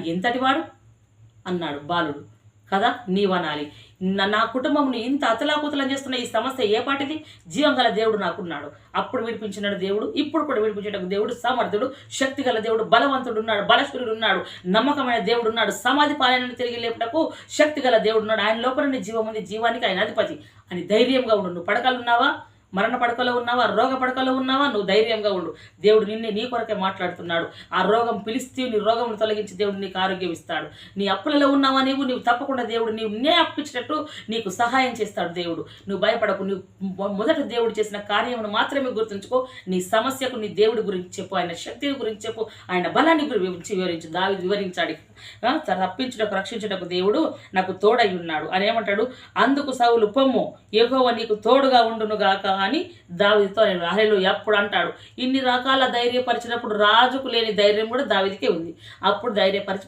ఎంతటివాడు అన్నాడు బాలుడు. కదా, నీవనాలి. నా కుటుంబంని ఇంత అతలాకుతలం చేస్తున్న ఈ సమస్య ఏ పాటిది? జీవం గల దేవుడు నాకున్నాడు. అప్పుడు విడిపించిన దేవుడు, ఇప్పుడు కూడా విడిపించిన దేవుడు, సమర్థుడు, శక్తి గల దేవుడు, బలవంతుడు ఉన్నాడు, బలశూరుడు ఉన్నాడు, నమ్మకమైన దేవుడు ఉన్నాడు, సమాధి పాలన తిరిగి లేపుటకు శక్తి గల దేవుడు ఉన్నాడు. ఆయన లోపల జీవం ఉంది, జీవానికి ఆయన అధిపతి అని ధైర్యంగా ఉండు. నువ్వు పడకలున్నావా? మరణ పడకలో ఉన్నావా? రోగ పడకలో ఉన్నావా? నువ్వు ధైర్యంగా ఉండు. దేవుడు నిన్నే నీ కొరకే మాట్లాడుతున్నాడు. ఆ రోగం పిలిస్తే నీ రోగం తొలగించి దేవుడు నీకు ఆరోగ్యం ఇస్తాడు. నీ అప్పులలో ఉన్నావా? నీవు తప్పకుండా దేవుడు నే అప్పించినట్టు నీకు సహాయం చేస్తాడు దేవుడు. నువ్వు భయపడకు. నువ్వు మొదట దేవుడు చేసిన కార్యమును మాత్రమే గుర్తుంచుకో. నీ సమస్యకు నీ దేవుడి గురించి చెప్పు, ఆయన శక్తిని గురించి చెప్పు, ఆయన బలాన్ని గురించి వివరించు. దావీదు వివరించాడు. తప్పించుటకు రక్షించుటకు దేవుడు నాకు తోడై ఉన్నాడు అని ఏమంటాడు? అందుకు సౌలు, పొమ్ము, యెహోవా నీకు తోడుగా ఉండునుగాక అని దావీదుతో హల్లెలూయా అప్పుడు అంటాడు. ఇన్ని రకాల ధైర్యపరిచినప్పుడు రాజుకు లేని ధైర్యం కూడా దావీదుకే ఉంది. అప్పుడు ధైర్యపరిచి